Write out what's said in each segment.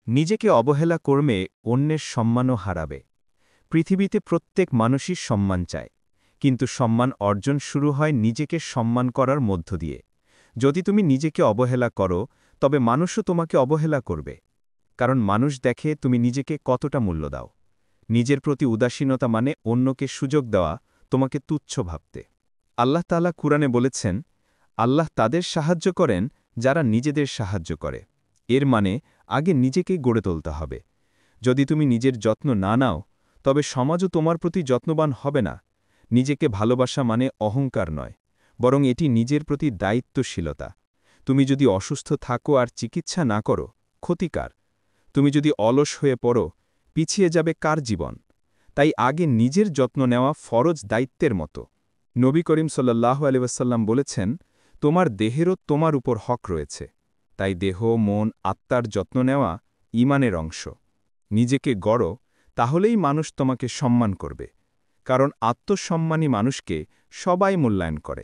নিজেকে অবহেলা করলে অন্যের সম্মানও হারাবে। পৃথিবীতে প্রত্যেক মানুষই সম্মান চায়, কিন্তু সম্মান অর্জন শুরু হয় নিজেকে সম্মান করার মধ্য দিয়ে। যদি তুমি নিজেকে অবহেলা করো, তবে মানুষও তোমাকে অবহেলা করবে। কারণ মানুষ দেখে তুমি নিজেকে কতটা মূল্য দাও। নিজের প্রতি উদাসীনতা মানে অন্যকে সুযোগ দেওয়া, তোমাকে তুচ্ছ ভাবতে। আল্লাহ তাআলা কুরআনে বলেছেন, আল্লাহ তাদের সাহায্য করেন যারা নিজেদের সাহায্য করে। এর মানে আগে নিজেকেই গড়ে তুলতে হবে। যদি তুমি নিজের যত্ন না নাও, তবে সমাজও তোমার প্রতি যত্নবান হবে না। নিজেকে ভালোবাসা মানে অহংকার নয়, বরং এটি নিজের প্রতি দায়িত্বশীলতা। তুমি যদি অসুস্থ থাকো আর চিকিৎসা না করো, ক্ষতিকার। তুমি যদি অলস হয়ে পড়ো, পিছিয়ে যাবে কার জীবন? তাই আগে নিজের যত্ন নেওয়া ফরজ দায়িত্বের মতো। নবী করিম সাল্লাল্লাহু আলাইহি ওয়াসাল্লাম বলেছেন, তোমার দেহেরও তোমার উপর হক রয়েছে। তাই দেহ, মন, আত্মার যত্ন নেওয়া ঈমানের অংশ। নিজেকে গড়ো, তাহলেই মানুষ তোমাকে সম্মান করবে। কারণ আত্মসম্মানী মানুষকে সবাই মূল্যায়ন করে,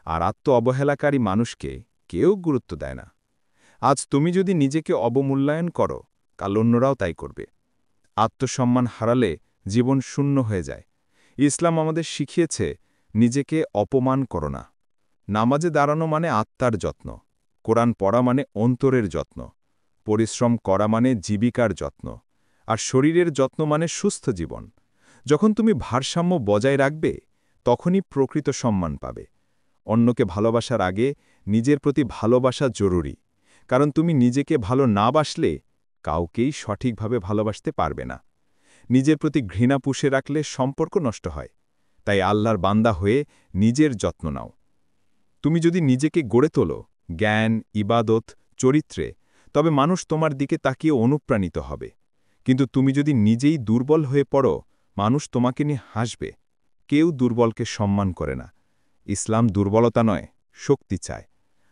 আর আত্ম অবহেলাকারী মানুষকে কেউ গুরুত্ব দেয় না। আজ তুমি যদি নিজেকে অবমূল্যায়ন করো, কাল অন্যরাও তাই করবে। আত্মসম্মান হারালে জীবন শূন্য হয়ে যায়। ইসলাম আমাদের শিখিয়েছে, নিজেকে অপমান করো না। নামাজে দাঁড়ানো মানে আত্মার যত্ন, কোরআন পড়া মানে অন্তরের যত্ন, পরিশ্রম করা মানে জীবিকার যত্ন, আর শরীরের যত্ন মানে সুস্থ জীবন। যখন তুমি ভারসাম্য বজায় রাখবে, তখনই প্রকৃত সম্মান পাবে। অন্যকে ভালোবাসার আগে নিজের প্রতি ভালোবাসা জরুরি, কারণ তুমি নিজেকে ভালো না বাসলে কাউকেই সঠিকভাবে ভালোবাসতে পারবে না। নিজের প্রতি ঘৃণা পুষে রাখলে সম্পর্ক নষ্ট হয়। তাই আল্লাহর বান্দা হয়ে নিজের যত্ন নাও। তুমি যদি নিজেকে গড়ে তোলো জ্ঞান, ইবাদত, চরিত্রে, তবে মানুষ তোমার দিকে তাকিয়ে অনুপ্রাণিত হবে। কিন্তু তুমি যদি নিজেই দুর্বল হয়ে পড়ো, মানুষ তোমাকে নিয়ে হাসবে। কেউ দুর্বলকে সম্মান করে না। ইসলাম দুর্বলতা নয়, শক্তি চায়।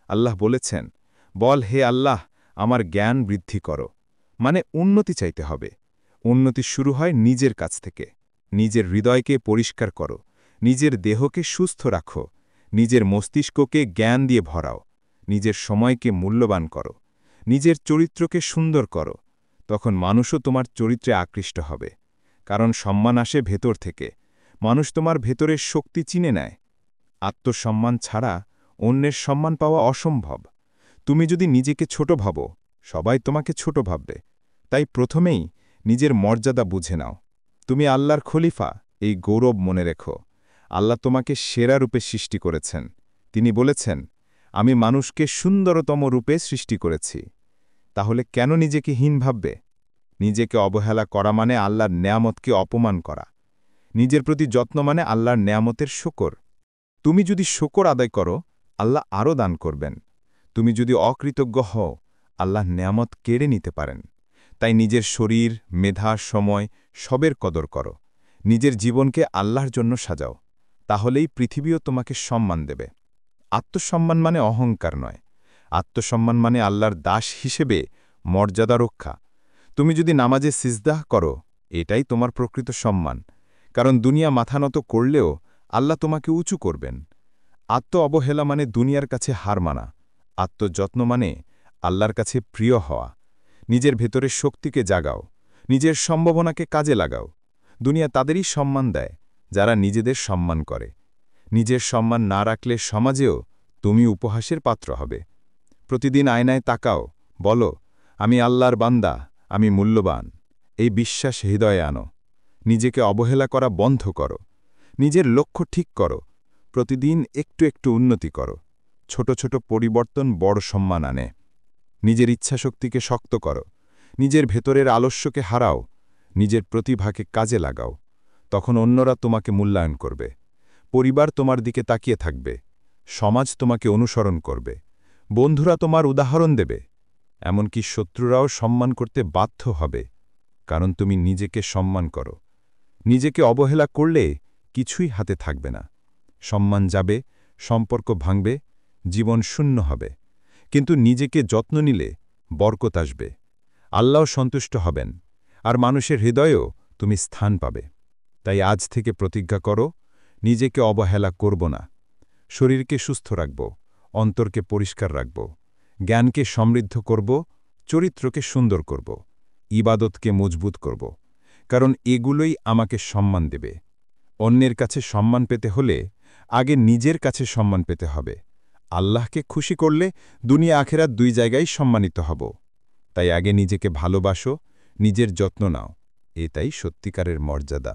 আল্লাহ বলেছেন, বল হে আল্লাহ, আমার জ্ঞান বৃদ্ধি করো। মানে উন্নতি চাইতে হবে। উন্নতি শুরু হয় নিজের কাছ থেকে। নিজের হৃদয়কে পরিষ্কার করো, নিজের দেহকে সুস্থ রাখো, নিজের মস্তিষ্ককে জ্ঞান দিয়ে ভরাও, নিজের সময়কে মূল্যবান করো, নিজের চরিত্রকে সুন্দর করো। তখন মানুষও তোমার চরিত্রে আকৃষ্ট হবে। কারণ সম্মান আসে ভেতর থেকে। মানুষ তোমার ভেতরের শক্তি চিনে নেয়। আত্মসম্মান ছাড়া অন্যের সম্মান পাওয়া অসম্ভব। তুমি যদি নিজেকে ছোট ভাবো, সবাই তোমাকে ছোট ভাববে। তাই প্রথমেই নিজের মর্যাদা বুঝে নাও। তুমি আল্লাহর খলিফা, এই গৌরব মনে রেখো। আল্লাহ তোমাকে সেরা রূপে সৃষ্টি করেছেন। তিনি বলেছেন, আমি মানুষকে সুন্দরতম রূপে সৃষ্টি করেছি। তাহলে কেন নিজেকে হীন ভাববে? নিজেকে অবহেলা করা মানে আল্লাহর নেয়ামতকে অপমান করা। নিজের প্রতি যত্ন মানে আল্লাহর নেয়ামতের শকর। তুমি যদি শকর আদায় করো, আল্লাহ আরও দান করবেন। তুমি যদি অকৃতজ্ঞ হও, আল্লাহ নেয়ামত কেড়ে নিতে পারেন। তাই নিজের শরীর, মেধা, সময় সবের কদর করো। নিজের জীবনকে আল্লাহর জন্য সাজাও। তাহলেই পৃথিবীও তোমাকে সম্মান দেবে। আত্মসম্মান মানে অহংকার নয়। আত্মসম্মান মানে আল্লাহর দাস হিসেবে মর্যাদা রক্ষা। তুমি যদি নামাজে সিজদাহ করো, এটাই তোমার প্রকৃত সম্মান। কারণ দুনিয়া মাথা নত করলেও আল্লাহ তোমাকে উঁচু করবেন। আত্ম অবহেলা মানে দুনিয়ার কাছে হার মানা। আত্মযত্ন মানে আল্লাহর কাছে প্রিয় হওয়া। নিজের ভেতরের শক্তিকে জাগাও, নিজের সম্ভাবনাকে কাজে লাগাও। দুনিয়া তাদেরই সম্মান দেয় যারা নিজেদের সম্মান করে। নিজের সম্মান না রাখলে সমাজেও তুমি উপহাসের পাত্র হবে। প্রতিদিন আয়নায় তাকাও, বলো, আমি আল্লাহর বান্দা, আমি মূল্যবান। এই বিশ্বাস হৃদয়ে আনো। নিজেকে অবহেলা করা বন্ধ করো। নিজের লক্ষ্য ঠিক করো। প্রতিদিন একটু একটু উন্নতি করো। ছোট ছোট পরিবর্তন বড় সম্মান আনে। নিজের ইচ্ছাশক্তিকে শক্ত করো। নিজের ভেতরের আলস্যকে হারাও। নিজের প্রতিভাকে কাজে লাগাও। তখন অন্যরা তোমাকে মূল্যায়ন করবে। পরিবার তোমার দিকে তাকিয়ে থাকবে। সমাজ তোমাকে অনুসরণ করবে। বন্ধুরা তোমার উদাহরণ দেবে। এমনকি শত্রুরাও সম্মান করতে বাধ্য হবে। কারণ তুমি নিজেকে সম্মান করো। নিজেকে অবহেলা করলে কিছুই হাতে থাকবে না। সম্মান যাবে, সম্পর্ক ভাঙবে, জীবন শূন্য হবে। কিন্তু নিজেকে যত্ন নিলে বরকত আসবে। আল্লাহ সন্তুষ্ট হবেন, আর মানুষের হৃদয়েও তুমি স্থান পাবে। তাই আজ থেকে প্রতিজ্ঞা করো, নিজেকে অবহেলা করব না। শরীরকে সুস্থ রাখব, অন্তরকে পরিষ্কার রাখব, জ্ঞানকে সমৃদ্ধ করব, চরিত্রকে সুন্দর করব। ইবাদতকে মজবুত করব কারণ এগুলোই আমাকে সম্মান দেবে অন্যের কাছে সম্মান পেতে হলে আগে নিজের কাছে সম্মান পেতে হবে আল্লাহকে খুশি করলে দুনিয়া আখেরাত দুই জায়গায় সম্মানিত হব তাই আগে নিজেকে ভালোবাসো নিজের যত্ন নাও এটাই সত্যিকারের মর্যাদা